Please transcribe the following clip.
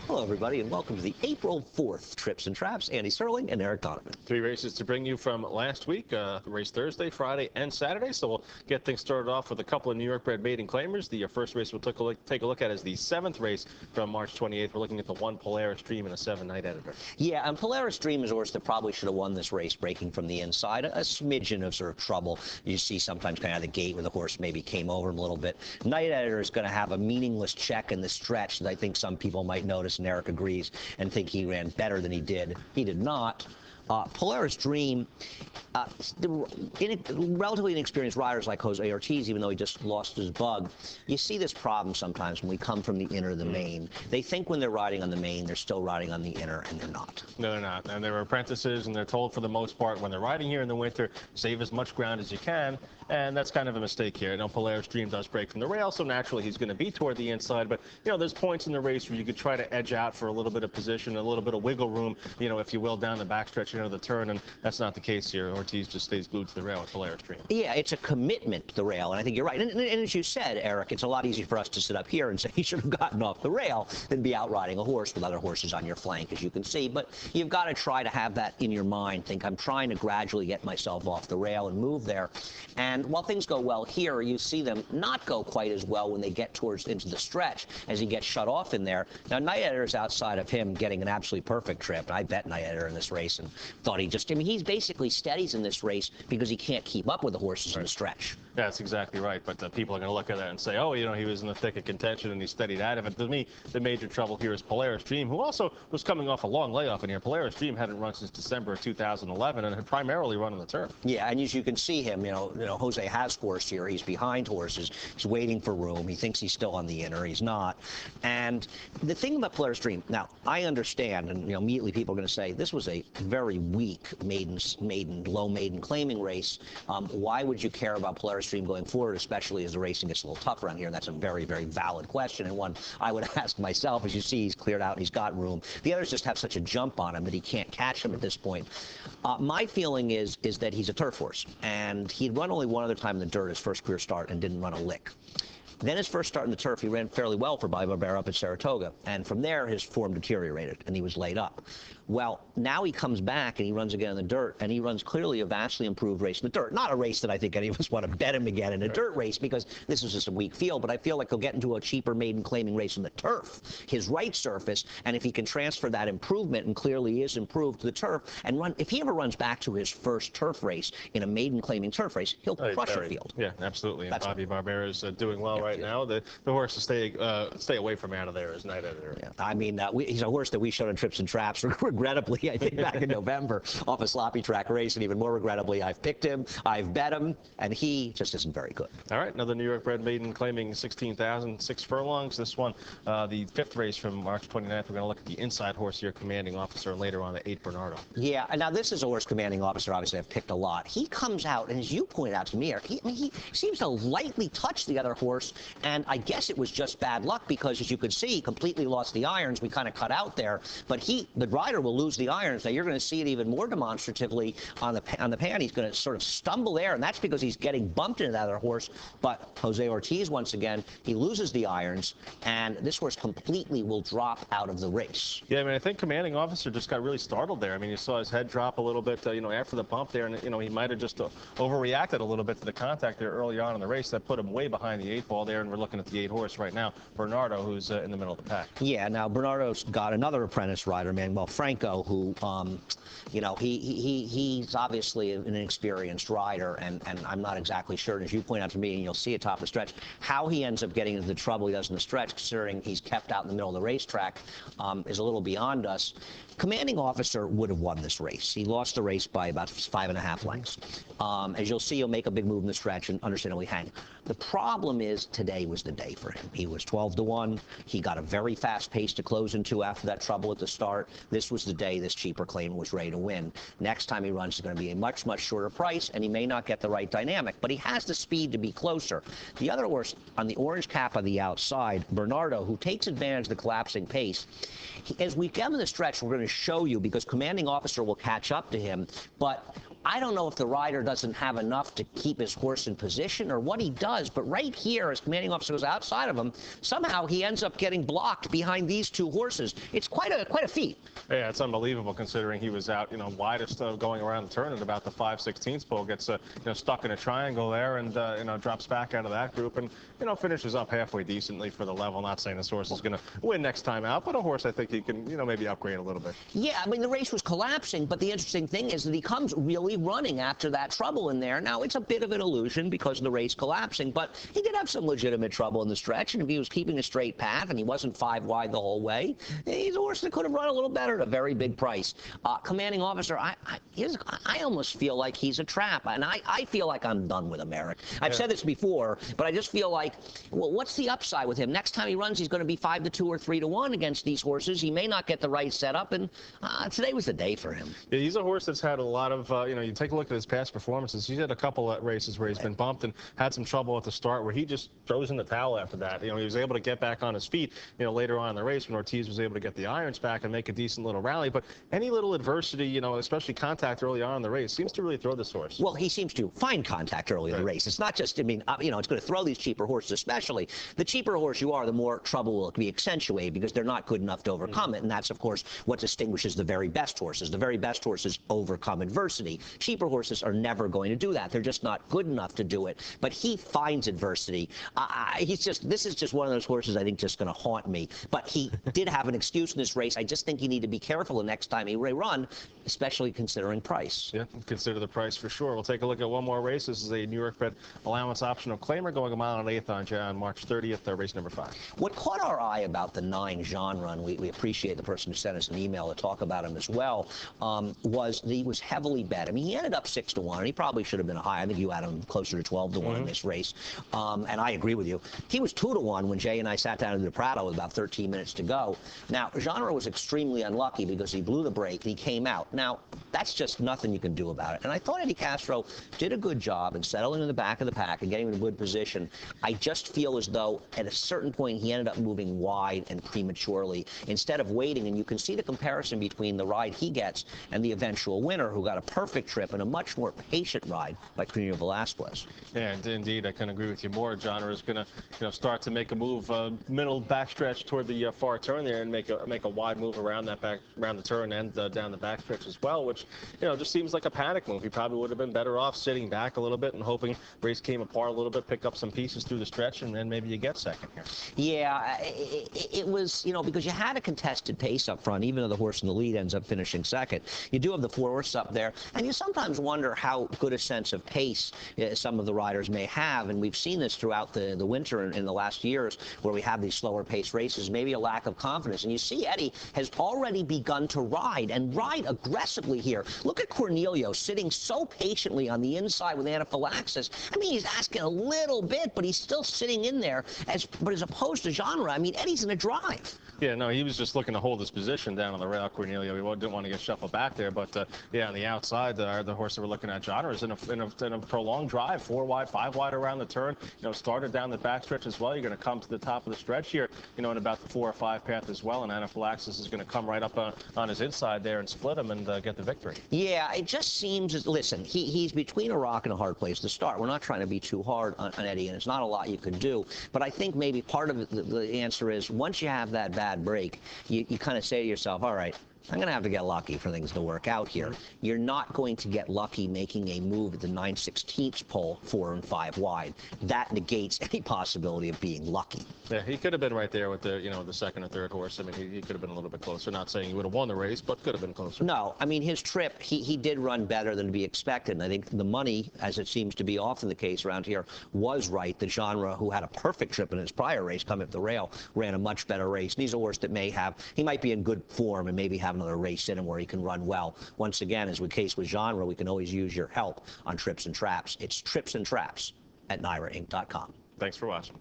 Hello, everybody, and welcome to the April 4th Trips and Traps. Andy Serling and Eric Donovan. 3 races to bring you from last week, race Thursday, Friday, and Saturday. So we'll get things started off with a couple of New York bred maiden claimers. The first race we'll take a look at is the 7th race from March 28th. We're looking at the 1 Polaris Dream and a 7 Night Editor. Yeah, and Polaris Dream is a horse that probably should have won this race, breaking from the inside. A smidgen of sort of trouble. You see sometimes kind of the gate where the horse maybe came over him a little bit. Night Editor is going to have a meaningless check in the stretch that I think some people might notice, and Eric agrees, and think he ran better than he did. He did not. Polaris Dream, relatively inexperienced riders like Jose Ortiz, even though he just lost his bug, you see this problem sometimes when we come from the inner to the main. They think when they're riding on the main, they're still riding on the inner, and they're not. No, they're not. And they're apprentices, and they're told for the most part when they're riding here in the winter, save as much ground as you can, and that's kind of a mistake here. I know Polaris Dream does break from the rail, so naturally he's going to be toward the inside, but, you know, there's points in the race where you could try to edge out for a little bit of position, a little bit of wiggle room, you know, if you will, down the backstretch into the turn, and that's not the case here. Ortiz just stays glued to the rail with Polaris Dream. Yeah, it's a commitment to the rail, and I think you're right. And as you said, Eric, it's a lot easier for us to sit up here and say he should have gotten off the rail than be out riding a horse with other horses on your flank, as you can see. But you've got to try to have that in your mind. Think, I'm trying to gradually get myself off the rail and move there. And while things go well here, you see them not go quite as well when they get towards into the stretch as he gets shut off in there. Now, Night Editor's outside of him getting an absolutely perfect trip. I bet Night Editor in this race and thought he just, I mean, he's basically steadies in this race because he can't keep up with the horses in the stretch. Yeah, that's exactly right. But people are going to look at that and say, oh, you know, he was in the thick of contention and he steadied out of it. To me, the major trouble here is Polaris Dream, who also was coming off a long layoff in here. Polaris Dream hadn't run since December of 2011 and had primarily run on the turf. Yeah, and as you can see him, you know, Jose has forced here. He's behind horses. He's waiting for room. He thinks he's still on the inner. He's not. And the thing about Polaris Dream, now, I understand, and, you know, immediately people are going to say, this was a very weak low maiden claiming race. Why would you care about Polaris Dream going forward, especially as the racing gets a little tougher around here? And that's a very, very valid question, and one I would ask myself. As you see, he's cleared out and he's got room. The others just have such a jump on him that he can't catch him at this point. My feeling is that he's a turf horse, and he'd run only one other time in the dirt his first career start and didn't run a lick. Then his first start in the turf, he ran fairly well for Barbera up at Saratoga, and from there his form deteriorated and he was laid up. Well, now he comes back and he runs again in the dirt, and he runs clearly a vastly improved race in the dirt. Not a race that I think any of us want to bet him again in a dirt race, because this is just a weak field, but I feel like he'll get into a cheaper maiden claiming race in the turf, his right surface, and if he can transfer that improvement, and clearly is improved, to the turf, and run, if he ever runs back to his first turf race in a maiden claiming turf race, he'll crush a field. Yeah, absolutely. And Bobby Barbera is doing well right now. The horse to stay away from out of there is Night Editor. Yeah. I mean, he's a horse that we showed on Trips and Traps, regrettably, I think, back in November, off a sloppy track race, and even more regrettably, I've picked him, I've bet him, and he just isn't very good. All right, another New York bred maiden claiming 16,000, 6 furlongs. This one, the 5th race from March 29th. We're going to look at the inside horse here, Commanding Officer, and later on the 8 Bernardo. Yeah, and now this is a horse, Commanding Officer, obviously I've picked a lot. He comes out, and as you pointed out to me, Eric, he seems to lightly touch the other horse, and I guess it was just bad luck, because as you could see, he completely lost the irons. We kind of cut out there, but the rider will lose the irons. Now you're going to see it even more demonstratively on the pan. He's going to sort of stumble there, and that's because he's getting bumped into that other horse. But Jose Ortiz, once again, he loses the irons, and this horse completely will drop out of the race. Yeah, I mean, I think Commanding Officer just got really startled there. I mean, you saw his head drop a little bit, you know, after the bump there, and, you know, he might have just overreacted a little bit to the contact there early on in the race. That put him way behind the 8 ball there, and we're looking at the 8 horse right now, Bernardo, who's in the middle of the pack. Yeah, now Bernardo's got another apprentice rider, Manuel Franco, who, you know, he's obviously an inexperienced rider, and I'm not exactly sure, and as you point out to me, and you'll see it top of the stretch, how he ends up getting into the trouble he does in the stretch, considering he's kept out in the middle of the racetrack, is a little beyond us. Commanding Officer would have won this race. He lost the race by about 5.5 lengths. As you'll see, he'll make a big move in the stretch and understandably hang. The problem is today was the day for him. He was 12-1. He got a very fast pace to close into after that trouble at the start. This was the day this cheaper claim was ready to win. Next time he runs is going to be a much, much shorter price, and he may not get the right dynamic, but he has the speed to be closer. The other horse on the orange cap on the outside, Bernardo, who takes advantage of the collapsing pace, as we get in the stretch, we're going to show you, because Commanding Officer will catch up to him, but I don't know if the rider doesn't have enough to keep his horse in position or what he does, but right here, as commanding officer goes outside of him, somehow he ends up getting blocked behind these two horses. It's quite a feat. Yeah, it's unbelievable considering he was out, widest going around the turn at about the 5/16 pole, gets stuck in a triangle there, and drops back out of that group, and finishes up halfway decently for the level. Not saying this horse is going to win next time out, but a horse I think he can maybe upgrade a little bit. Yeah, I mean the race was collapsing, but the interesting thing is that he comes really running after that trouble in there. Now it's a bit of an illusion because of the race collapsing, but he did have some legitimate trouble in the stretch, and if he was keeping a straight path and he wasn't 5 wide the whole way, he's a horse that could have run a little better at a very big price. Commanding officer, I almost feel like he's a trap, and I feel like I'm done with him, Eric. I've said this before, but I just feel like, well, what's the upside with him? Next time he runs, he's going to be 5-2 or 3-1 against these horses. He may not get the right setup, and today was the day for him. Yeah, he's a horse that's had a lot of, you take a look at his past performances. He's had a couple of races where he's been bumped and had some trouble at the start where he just throws in the towel after that. He was able to get back on his feet, later on in the race when Ortiz was able to get the irons back and make a decent little rally. But any little adversity, especially contact early on in the race, seems to really throw this horse. Well, he seems to find contact early in the race. It's not just, it's going to throw these cheaper horses, especially. The cheaper horse you are, the more trouble will be accentuated because they're not good enough to overcome it. And that's, of course, what distinguishes the very best horses. The very best horses overcome adversity. Cheaper horses are never going to do that. They're just not good enough to do it. But he finds adversity. This is just one of those horses I think just going to haunt me. But he did have an excuse in this race. I just think you need to be careful the next time he run, especially considering price. Yeah, consider the price for sure. We'll take a look at one more race. This is a New York Fed allowance optional claimer going 1 1/8 on March 30th, race number 5. What caught our eye about the 9 genre, and we appreciate the person who sent us an email to talk about him as well, was that he was heavily bet. I mean, he ended up 6-1, and he probably should have been high. I think you had him closer to 12-1 in this race, and I agree with you. He was 2-1 when Jay and I sat down in the Prado with about 13 minutes to go. Now, genre was extremely unlucky because he blew the brake and he came out. Now, that's just nothing you can do about it. And I thought Eddie Castro did a good job in settling in the back of the pack and getting him in a good position. I just feel as though at a certain point he ended up moving wide and prematurely instead of waiting. And you can see the comparison between the ride he gets and the eventual winner, who got a perfect trip and a much more patient ride by Cornelio Velasquez. Yeah, indeed, I can agree with you more. Genre is going to start to make a move, middle backstretch toward the far turn there, and make a wide move around the turn and down the backstretch as well, which just seems like a panic move. He probably would have been better off sitting back a little bit and hoping race came apart a little bit, pick up some pieces through the stretch, and then maybe you get second here. Yeah, it was, because you had a contested pace up front, even though the horse in the lead ends up finishing second. You do have the 4 horses up there, and you sometimes wonder how good a sense of pace some of the riders may have, and we've seen this throughout the winter in the last years where we have these slower pace races, maybe a lack of confidence. And you see Eddie has already begun to ride aggressively here. Look at Cornelio sitting so patiently on the inside with anaphylaxis. I mean, he's asking a little bit, but he's still sitting in there. But as opposed to genre, I mean, Eddie's in a drive. Yeah, no, he was just looking to hold his position down on the rail, Cornelio. He didn't want to get shuffled back there. But, yeah, on the outside, the horse that we're looking at, genre, is in a prolonged drive, 4 wide, 5 wide around the turn. Started down the backstretch as well. You're going to come to the top of the stretch here, in about the 4 or 5 path as well. And anaphylaxis is going to come right up on his inside there and split him and get the victory. Yeah, it just seems, listen, he's between a rock and a hard place to start. We're not trying to be too hard on Eddie, and it's not a lot you can do. But I think maybe part of the answer is once you have that bad break, you kind of say to yourself, all right, I'm going to have to get lucky for things to work out here. You're not going to get lucky making a move at the 9/16 pole 4 and 5 wide. That negates any possibility of being lucky. Yeah, he could have been right there with the the second or third horse. I mean, he could have been a little bit closer. Not saying he would have won the race, but could have been closer. No, I mean, his trip, he did run better than to be expected. And I think the money, as it seems to be often the case around here, was right. The genre, who had a perfect trip in his prior race, coming up the rail, ran a much better race. And he's a horse that he might be in good form and maybe have another race in him where he can run well. Once again, as the case with genre, we can always use your help on Trips and Traps. It's Trips and Traps at NYRAinc.com. Thanks for watching.